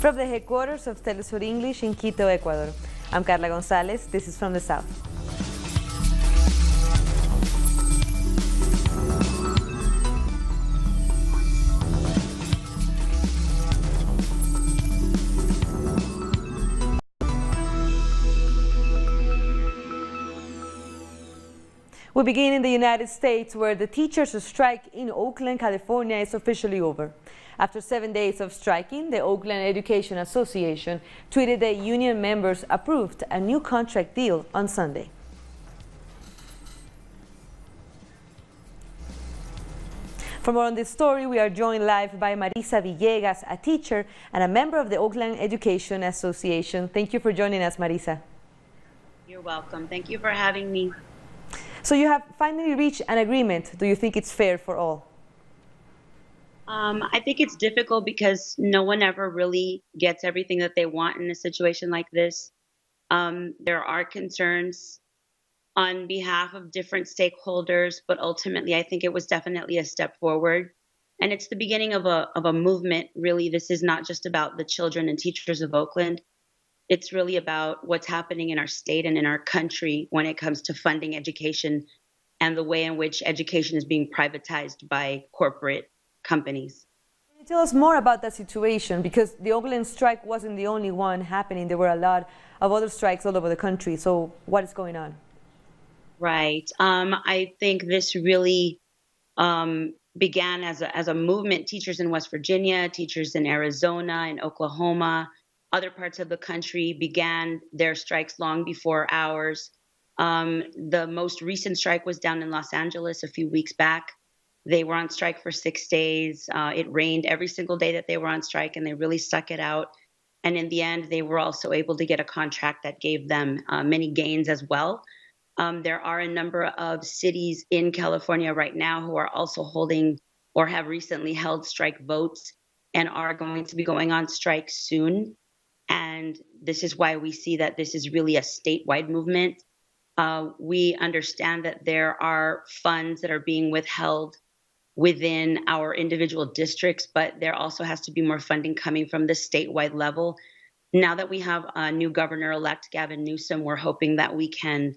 From the headquarters of Telesur English in Quito, Ecuador, I'm Carla Gonzalez. This is From the South. We begin in the United States, where the teachers' strike in Oakland, California is officially over. After 7 days of striking, the Oakland Education Association tweeted that union members approved a new contract deal on Sunday. For more on this story, we are joined live by Marisa Villegas, a teacher and a member of the Oakland Education Association. Thank you for joining us, Marisa. You're welcome. Thank you for having me. So you have finally reached an agreement. Do you think it's fair for all? I think it's difficult because no one ever really gets everything that they want in a situation like this. There are concerns on behalf of different stakeholders, but ultimately I think it was definitely a step forward. And it's the beginning of a movement. Really, this is not just about the children and teachers of Oakland. It's really about what's happening in our state and in our country when it comes to funding education and the way in which education is being privatized by corporate companies. Can you tell us more about that situation? Because the Oakland strike wasn't the only one happening. There were a lot of other strikes all over the country. So what is going on? Right. I think this really began as a movement. Teachers in West Virginia, teachers in Arizona, in Oklahoma, other parts of the country began their strikes long before ours. The most recent strike was down in Los Angeles a few weeks back. They were on strike for 6 days. It rained every single day that they were on strike, and they really stuck it out. And in the end, they were also able to get a contract that gave them many gains as well. There are a number of cities in California right now who are also holding or have recently held strike votes and are going to be going on strike soon. And this is why we see that this is really a statewide movement. We understand that there are funds that are being withheld within our individual districts, but there also has to be more funding coming from the statewide level. Now that we have a new governor-elect, Gavin Newsom, we're hoping that we can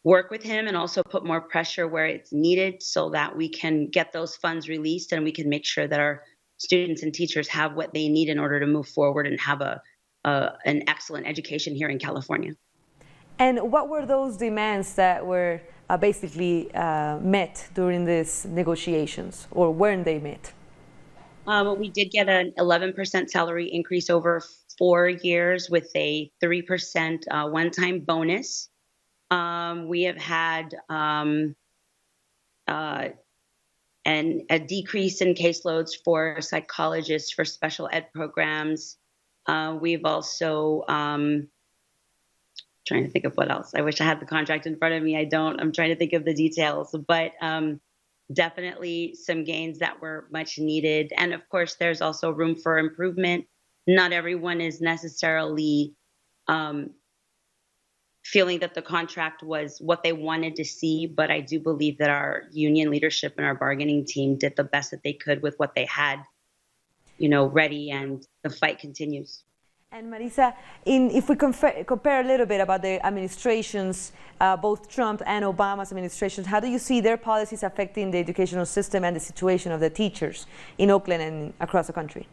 work with him and also put more pressure where it's needed so that we can get those funds released and we can make sure that our students and teachers have what they need in order to move forward and have an excellent education here in California. And what were those demands that were basically met during these negotiations, or weren't they met? We did get an 11% salary increase over 4 years with a 3% one-time bonus. We have had a decrease in caseloads for psychologists for special ed programs. We've also, trying to think of what else. I wish I had the contract in front of me. I don't. I'm trying to think of the details, but definitely some gains that were much needed. And of course, there's also room for improvement. Not everyone is necessarily feeling that the contract was what they wanted to see, but I do believe that our union leadership and our bargaining team did the best that they could with what they had, ready, and the fight continues. And Marisa, if we compare a little bit about the administrations, both Trump and Obama's administrations, how do you see their policies affecting the educational system and the situation of the teachers in Oakland and across the country?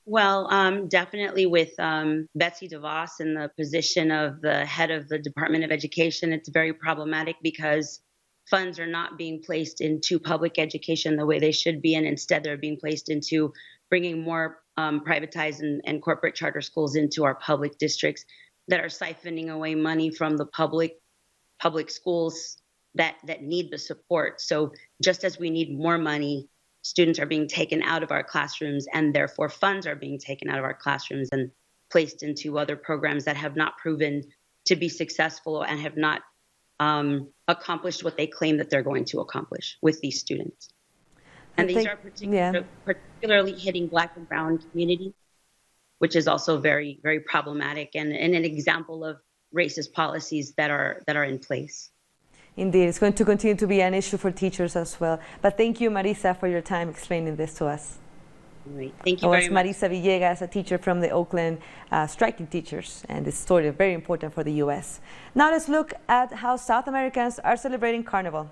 Well, definitely with Betsy DeVos in the position of the head of the Department of Education, it's very problematic because funds are not being placed into public education the way they should be, and instead they're being placed into bringing more privatized and corporate charter schools into our public districts that are siphoning away money from the public schools that need the support. So just as we need more money, students are being taken out of our classrooms, and therefore funds are being taken out of our classrooms and placed into other programs that have not proven to be successful and have not accomplished what they claim that they're going to accomplish with these students. And these are particularly hitting Black and brown communities, which is also very, very problematic and an example of racist policies that are in place. Indeed, it's going to continue to be an issue for teachers as well. But thank you, Marisa, for your time explaining this to us. Right. Thank you That very was much. Marisa Villegas, a teacher from the Oakland, striking teachers, and this story is very important for the U.S. Now let's look at how South Americans are celebrating Carnival.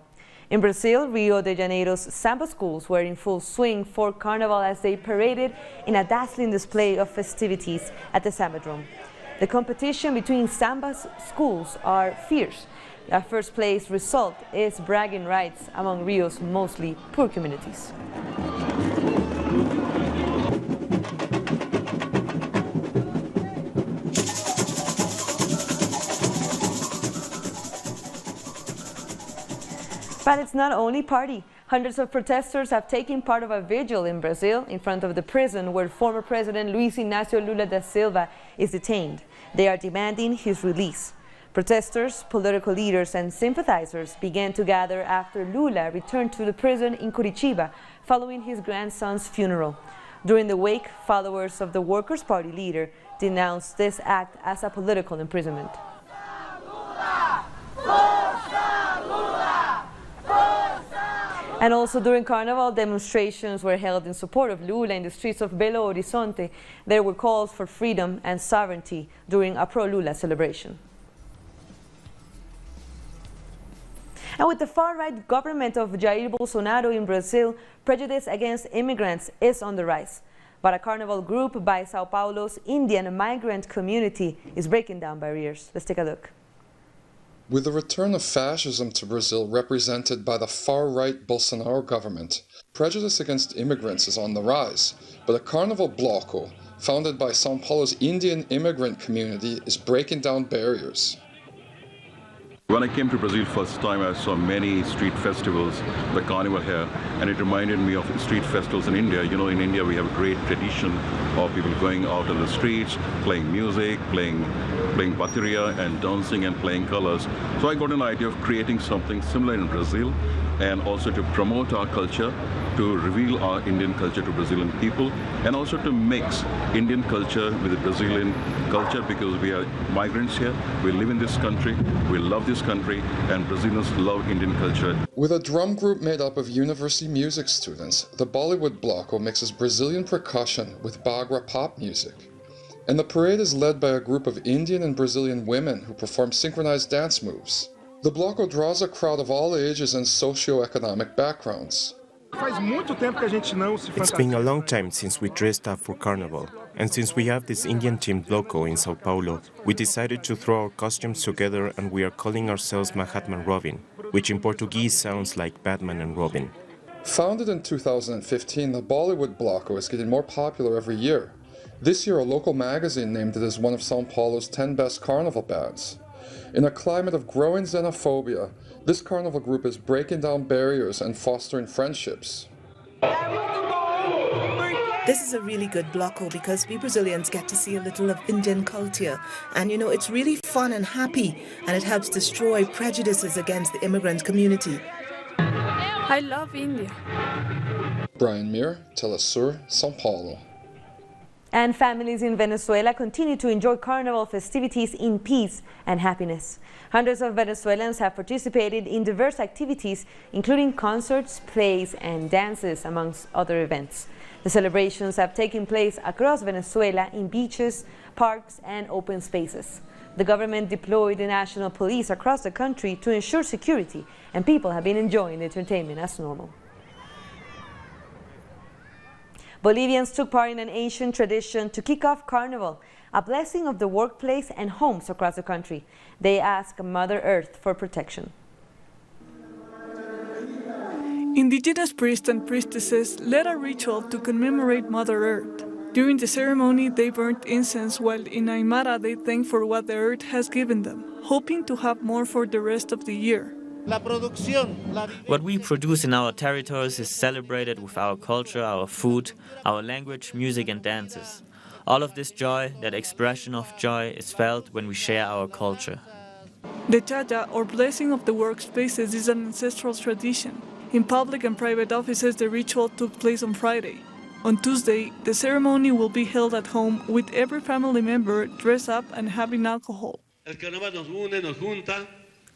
In Brazil, Rio de Janeiro's samba schools were in full swing for Carnival as they paraded in a dazzling display of festivities at the Sambadrome. The competition between samba schools are fierce. A first place result is bragging rights among Rio's mostly poor communities. But it's not only party. Hundreds of protesters have taken part of a vigil in Brazil in front of the prison where former President Luiz Inácio Lula da Silva is detained. They are demanding his release. Protesters, political leaders and sympathizers began to gather after Lula returned to the prison in Curitiba following his grandson's funeral. During the wake, followers of the Workers' Party leader denounced this act as a political imprisonment. And also during Carnival, demonstrations were held in support of Lula in the streets of Belo Horizonte. There were calls for freedom and sovereignty during a pro-Lula celebration. And with the far-right government of Jair Bolsonaro in Brazil, prejudice against immigrants is on the rise. But a Carnival group by Sao Paulo's Indian migrant community is breaking down barriers. Let's take a look. With the return of fascism to Brazil represented by the far-right Bolsonaro government, prejudice against immigrants is on the rise, but a Carnival bloco, founded by São Paulo's Indian immigrant community, is breaking down barriers. When I came to Brazil first time, I saw many street festivals, the Carnival here, and it reminded me of street festivals in India. You know, in India we have a great tradition of people going out on the streets, playing music, playing bateria and dancing and playing colors. So I got an idea of creating something similar in Brazil and also to promote our culture, to reveal our Indian culture to Brazilian people, and also to mix Indian culture with the Brazilian culture because we are migrants here, we live in this country, we love this country, and Brazilians love Indian culture. With a drum group made up of university music students, the Bollywood bloco mixes Brazilian percussion with Bagra pop music. And the parade is led by a group of Indian and Brazilian women who perform synchronized dance moves. The bloco draws a crowd of all ages and socio-economic backgrounds. It's been a long time since we dressed up for Carnival, and since we have this Indian-themed bloco in Sao Paulo, we decided to throw our costumes together and we are calling ourselves Mahatma and Robin, which in Portuguese sounds like Batman and Robin. Founded in 2015, the Bollywood bloco is getting more popular every year. This year, a local magazine named it as one of São Paulo's 10 best carnival bands. In a climate of growing xenophobia, this carnival group is breaking down barriers and fostering friendships. This is a really good bloco because we Brazilians get to see a little of Indian culture. And you know, it's really fun and happy, and it helps destroy prejudices against the immigrant community. I love India. Brian Mir, Telesur, São Paulo. And families in Venezuela continue to enjoy Carnival festivities in peace and happiness. Hundreds of Venezuelans have participated in diverse activities, including concerts, plays, and dances, amongst other events. The celebrations have taken place across Venezuela in beaches, parks, and open spaces. The government deployed the national police across the country to ensure security, and people have been enjoying the entertainment as normal. Bolivians took part in an ancient tradition to kick off Carnival, a blessing of the workplace and homes across the country. They ask Mother Earth for protection. Indigenous priests and priestesses led a ritual to commemorate Mother Earth. During the ceremony, they burned incense, while in Aymara they thanked for what the earth has given them, hoping to have more for the rest of the year. What we produce in our territories is celebrated with our culture, our food, our language, music and dances. All of this joy, that expression of joy, is felt when we share our culture. The Chaya, or blessing of the workspaces, is an ancestral tradition. In public and private offices, the ritual took place on Friday. On Tuesday, the ceremony will be held at home with every family member dressed up and having alcohol.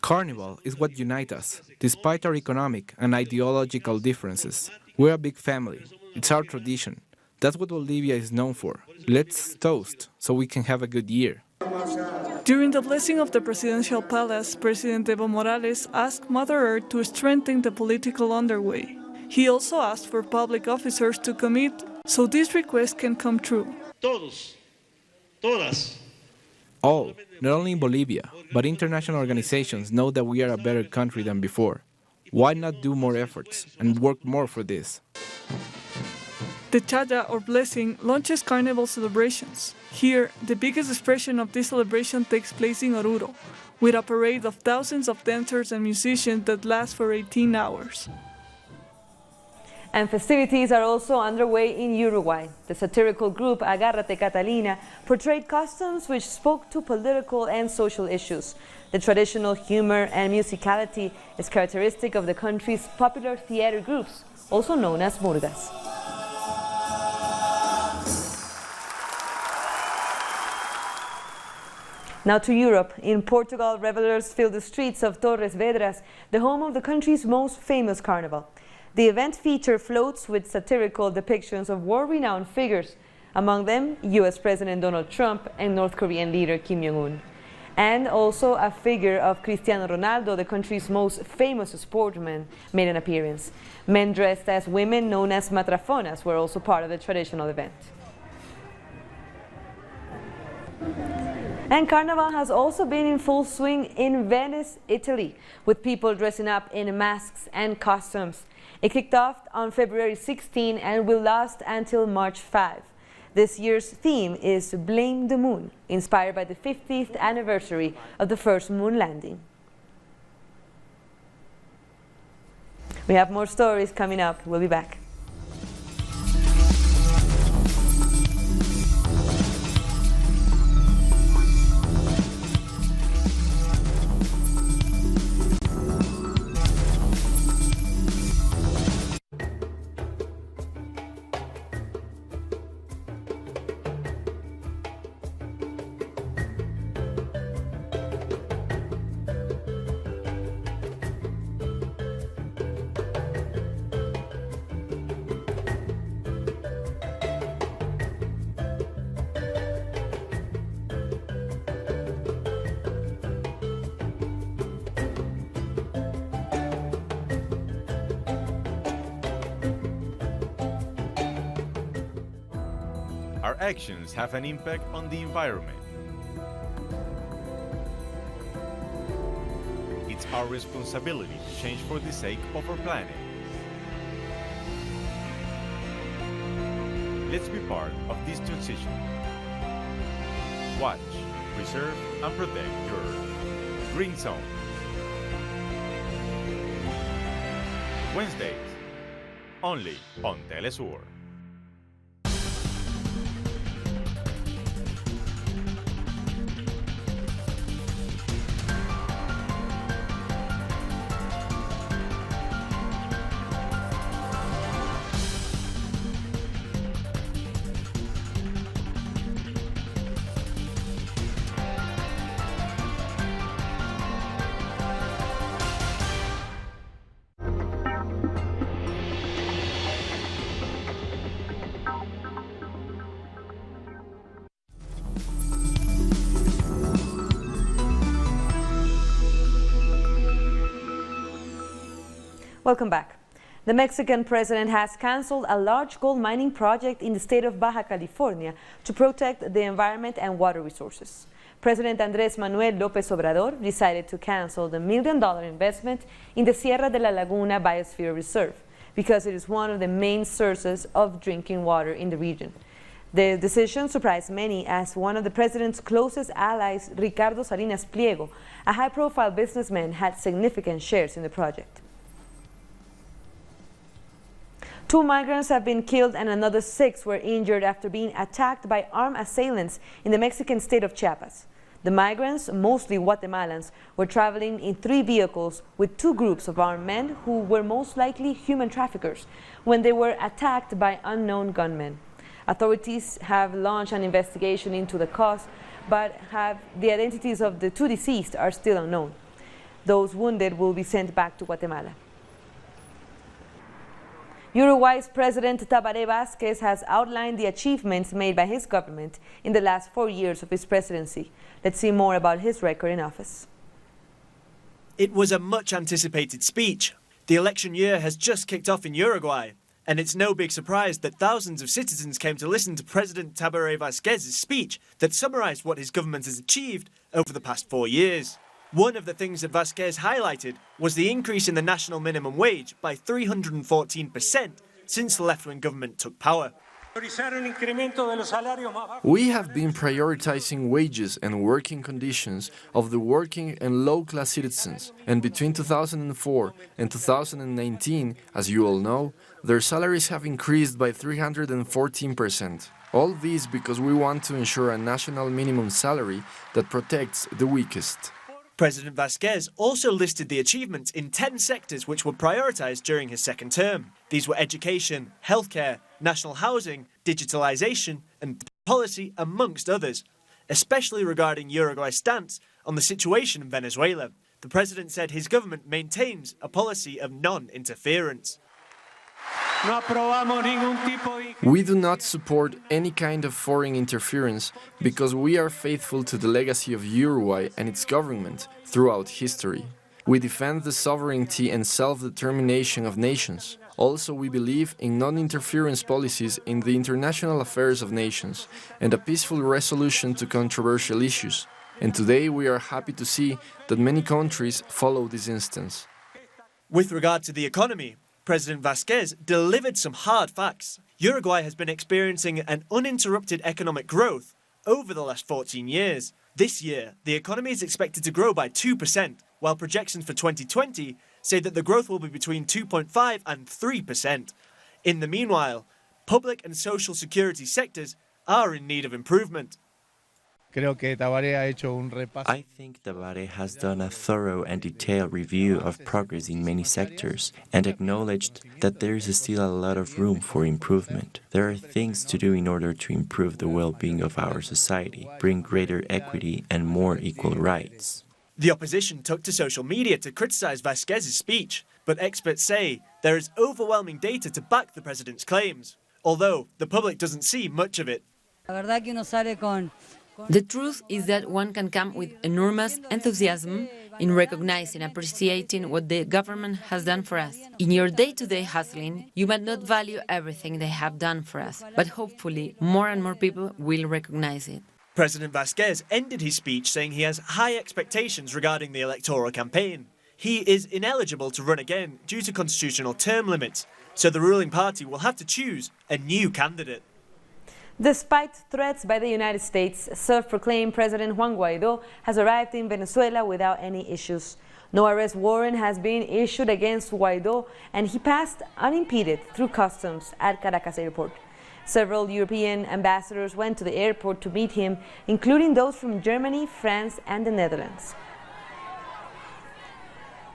Carnival is what unites us, despite our economic and ideological differences. We're a big family. It's our tradition. That's what Bolivia is known for. Let's toast so we can have a good year. During the blessing of the presidential palace, President Evo Morales asked Mother Earth to strengthen the political underway. He also asked for public officers to commit so this request can come true. Todos, todas. All, not only in Bolivia, but international organizations know that we are a better country than before. Why not do more efforts and work more for this? The Chaya, or blessing, launches Carnival celebrations. Here, the biggest expression of this celebration takes place in Oruro, with a parade of thousands of dancers and musicians that lasts for 18 hours. And festivities are also underway in Uruguay. The satirical group Agárrate Catalina portrayed costumes which spoke to political and social issues. The traditional humor and musicality is characteristic of the country's popular theater groups, also known as murgas. Now to Europe. In Portugal, revelers fill the streets of Torres Vedras, the home of the country's most famous carnival. The event features floats with satirical depictions of world-renowned figures, among them US President Donald Trump and North Korean leader Kim Jong-un. And also a figure of Cristiano Ronaldo, the country's most famous sportsman, made an appearance. Men dressed as women, known as matrafonas, were also part of the traditional event. And Carnival has also been in full swing in Venice, Italy, with people dressing up in masks and costumes. It kicked off on February 16 and will last until March 5. This year's theme is Blame the Moon, inspired by the 50th anniversary of the first moon landing. We have more stories coming up. We'll be back. Our actions have an impact on the environment. It's our responsibility to change for the sake of our planet. Let's be part of this transition. Watch, preserve, and protect your Earth. Green Zone. Wednesdays, only on Telesur. Welcome back. The Mexican president has canceled a large gold mining project in the state of Baja California to protect the environment and water resources. President Andrés Manuel López Obrador decided to cancel the $1 million investment in the Sierra de la Laguna Biosphere Reserve because it is one of the main sources of drinking water in the region. The decision surprised many as one of the president's closest allies, Ricardo Salinas Pliego, a high-profile businessman, had significant shares in the project. 2 migrants have been killed and another 6 were injured after being attacked by armed assailants in the Mexican state of Chiapas. The migrants, mostly Guatemalans, were traveling in 3 vehicles with 2 groups of armed men who were most likely human traffickers when they were attacked by unknown gunmen. Authorities have launched an investigation into the cause, but the identities of the 2 deceased are still unknown. Those wounded will be sent back to Guatemala. Uruguay's President Tabaré Vázquez has outlined the achievements made by his government in the last 4 years of his presidency. Let's see more about his record in office. It was a much-anticipated speech. The election year has just kicked off in Uruguay, and it's no big surprise that thousands of citizens came to listen to President Tabaré Vázquez's speech that summarized what his government has achieved over the past 4 years. One of the things that Vázquez highlighted was the increase in the national minimum wage by 314% since the left-wing government took power. We have been prioritizing wages and working conditions of the working and low-class citizens, and between 2004 and 2019, as you all know, their salaries have increased by 314%. All this because we want to ensure a national minimum salary that protects the weakest. President Vázquez also listed the achievements in 10 sectors which were prioritized during his second term. These were education, healthcare, national housing, digitalization and policy, amongst others, especially regarding Uruguay's stance on the situation in Venezuela. The president said his government maintains a policy of non-interference. We do not support any kind of foreign interference because we are faithful to the legacy of Uruguay and its government throughout history. We defend the sovereignty and self-determination of nations. Also, we believe in non-interference policies in the international affairs of nations and a peaceful resolution to controversial issues. And today we are happy to see that many countries follow this instance. With regard to the economy, President Vázquez delivered some hard facts. Uruguay has been experiencing an uninterrupted economic growth over the last 14 years. This year, the economy is expected to grow by 2%, while projections for 2020 say that the growth will be between 2.5 and 3%. In the meanwhile, public and social security sectors are in need of improvement. I think Tabaré has done a thorough and detailed review of progress in many sectors and acknowledged that there is still a lot of room for improvement. There are things to do in order to improve the well-being of our society, bring greater equity and more equal rights. The opposition took to social media to criticize Vázquez's speech, but experts say there is overwhelming data to back the president's claims, although the public doesn't see much of it. The truth is that one can come with enormous enthusiasm in recognizing and appreciating what the government has done for us. In your day-to-day hustling, you might not value everything they have done for us, but hopefully more and more people will recognize it. President Vázquez ended his speech saying he has high expectations regarding the electoral campaign. He is ineligible to run again due to constitutional term limits, so the ruling party will have to choose a new candidate. Despite threats by the United States, self-proclaimed President Juan Guaidó has arrived in Venezuela without any issues. No arrest warrant has been issued against Guaidó, and he passed unimpeded through customs at Caracas airport. Several European ambassadors went to the airport to meet him, including those from Germany, France, and the Netherlands.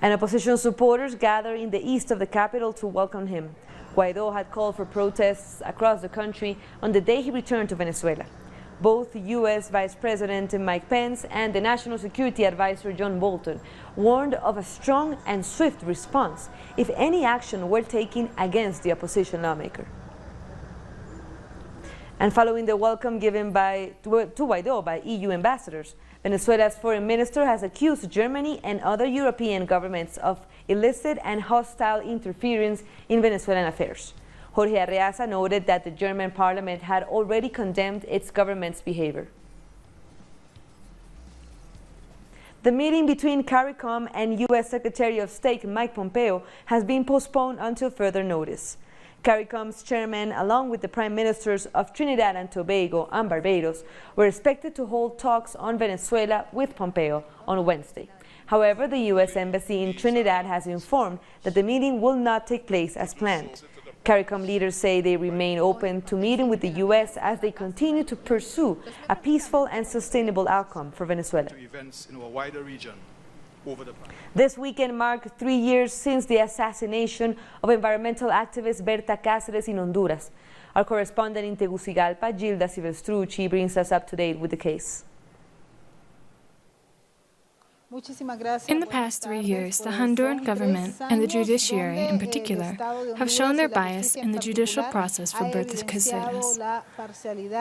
And opposition supporters gathered in the east of the capital to welcome him. Guaidó had called for protests across the country on the day he returned to Venezuela. Both U.S. Vice President Mike Pence and the National Security Advisor John Bolton warned of a strong and swift response if any action were taken against the opposition lawmaker. And following the welcome given to Guaidó by EU ambassadors, Venezuela's foreign minister has accused Germany and other European governments of illicit and hostile interference in Venezuelan affairs. Jorge Arreaza noted that the German parliament had already condemned its government's behavior. The meeting between CARICOM and U.S. Secretary of State Mike Pompeo has been postponed until further notice. CARICOM's chairman, along with the prime ministers of Trinidad and Tobago and Barbados, were expected to hold talks on Venezuela with Pompeo on Wednesday. However, the U.S. Embassy in Trinidad has informed that the meeting will not take place as planned. CARICOM leaders say they remain open to meeting with the U.S. as they continue to pursue a peaceful and sustainable outcome for Venezuela. This weekend marked 3 years since the assassination of environmental activist Berta Cáceres in Honduras. Our correspondent in Tegucigalpa, Gilda Silvestrucci, brings us up to date with the case. In the past 3 years, the Honduran government and the judiciary in particular have shown their bias in the judicial process for birth caseras.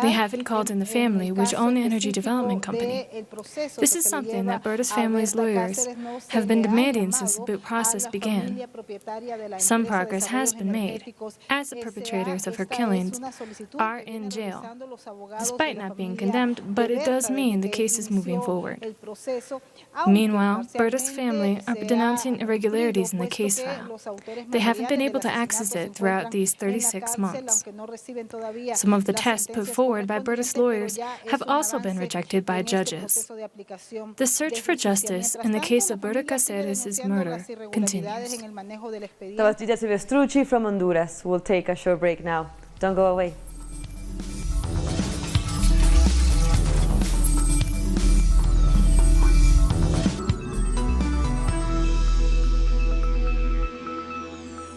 They haven't called in the family, which own the energy development company. This is something that Berta's family's lawyers have been demanding since the process began. Some progress has been made, as the perpetrators of her killings are in jail, despite not being condemned, but it does mean the case is moving forward. Meanwhile, Berta's family are denouncing irregularities in the case file. They haven't been able to access it throughout these 36 months. Some of the tests put forward by Berta's lawyers have also been rejected by judges. The search for justice in the case of Berta Cáceres' murder continues. That was Gita Silvestrucci from Honduras. We'll take a short break now. Don't go away.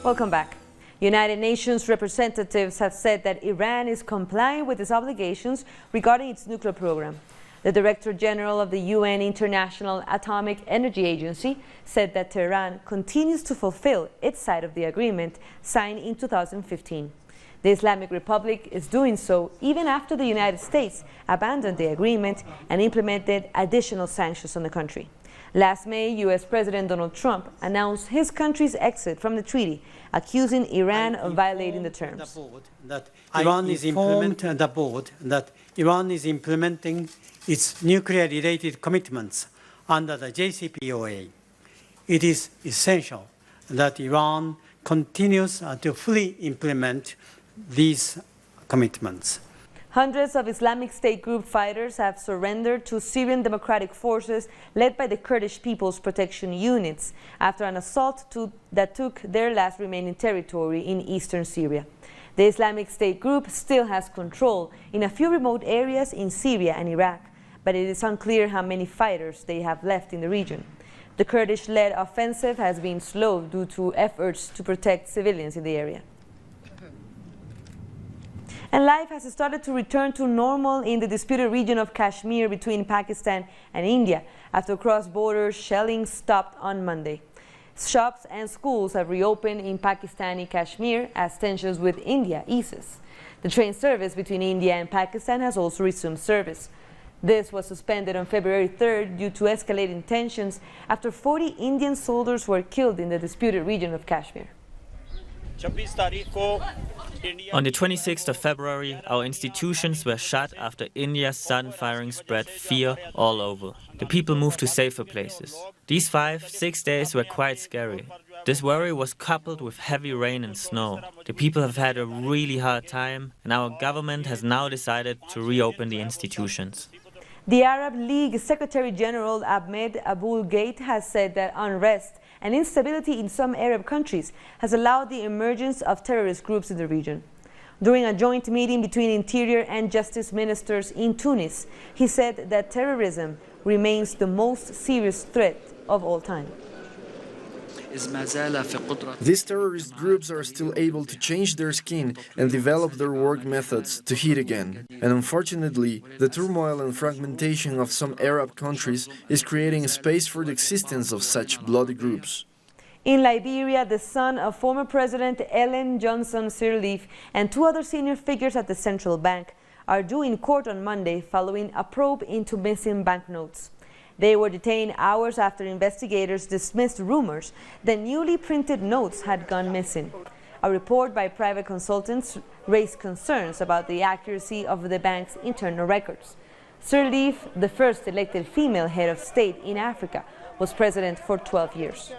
Welcome back. United Nations representatives have said that Iran is complying with its obligations regarding its nuclear program. The Director General of the UN International Atomic Energy Agency said that Tehran continues to fulfill its side of the agreement signed in 2015. The Islamic Republic is doing so even after the United States abandoned the agreement and implemented additional sanctions on the country. Last May, U.S. President Donald Trump announced his country's exit from the treaty, accusing Iran of violating the terms. Iran is informed the board that Iran is implementing its nuclear-related commitments under the JCPOA. It is essential that Iran continues to fully implement these commitments. Hundreds of Islamic State group fighters have surrendered to Syrian Democratic Forces led by the Kurdish People's Protection Units after an assault that took their last remaining territory in eastern Syria. The Islamic State group still has control in a few remote areas in Syria and Iraq, but it is unclear how many fighters they have left in the region. The Kurdish-led offensive has been slow due to efforts to protect civilians in the area. And life has started to return to normal in the disputed region of Kashmir between Pakistan and India after cross-border shelling stopped on Monday. Shops and schools have reopened in Pakistani Kashmir as tensions with India eases. The train service between India and Pakistan has also resumed service. This was suspended on February 3rd due to escalating tensions after 40 Indian soldiers were killed in the disputed region of Kashmir. On the 26th of February, our institutions were shut after India's sudden firing spread fear all over. The people moved to safer places. These 5-6 days were quite scary. This worry was coupled with heavy rain and snow. The people have had a really hard time, and our government has now decided to reopen the institutions. The Arab League Secretary General Ahmed Abul Gheit has said that unrest and instability in some Arab countries has allowed the emergence of terrorist groups in the region. During a joint meeting between Interior and Justice Ministers in Tunis, he said that terrorism remains the most serious threat of all time. These terrorist groups are still able to change their skin and develop their work methods to hit again. And unfortunately, the turmoil and fragmentation of some Arab countries is creating a space for the existence of such bloody groups. In Liberia, the son of former President Ellen Johnson Sirleaf and 2 other senior figures at the central bank are due in court on Monday following a probe into missing banknotes. They were detained hours after investigators dismissed rumors that newly printed notes had gone missing. A report by private consultants raised concerns about the accuracy of the bank's internal records. Sirleaf, the first elected female head of state in Africa, was president for 12 years.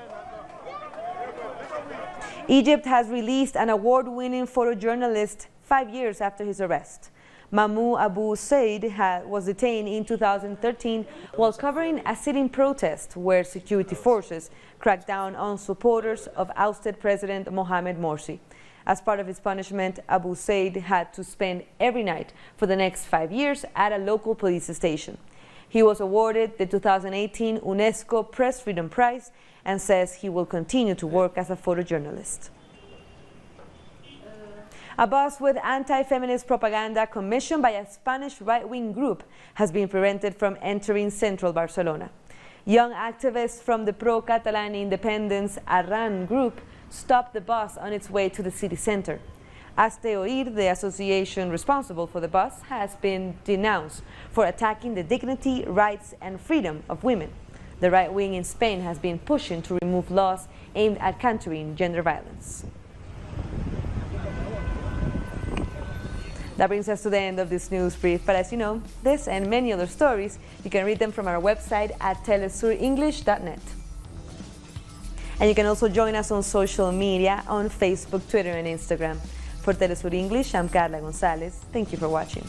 Egypt has released an award-winning photojournalist 5 years after his arrest. Mahmoud Abu Said was detained in 2013 while covering a sitting protest where security forces cracked down on supporters of ousted President Mohamed Morsi. As part of his punishment, Abu Said had to spend every night for the next 5 years at a local police station. He was awarded the 2018 UNESCO Press Freedom Prize and says he will continue to work as a photojournalist. A bus with anti-feminist propaganda commissioned by a Spanish right-wing group has been prevented from entering central Barcelona. Young activists from the pro-Catalan independence Arran group stopped the bus on its way to the city center. Hazte Oír, the association responsible for the bus, has been denounced for attacking the dignity, rights and freedom of women. The right wing in Spain has been pushing to remove laws aimed at countering gender violence. That brings us to the end of this news brief, but as you know, this and many other stories, you can read them from our website at telesurenglish.net. And you can also join us on social media on Facebook, Twitter and Instagram. For Telesur English, I'm Carla Gonzalez. Thank you for watching.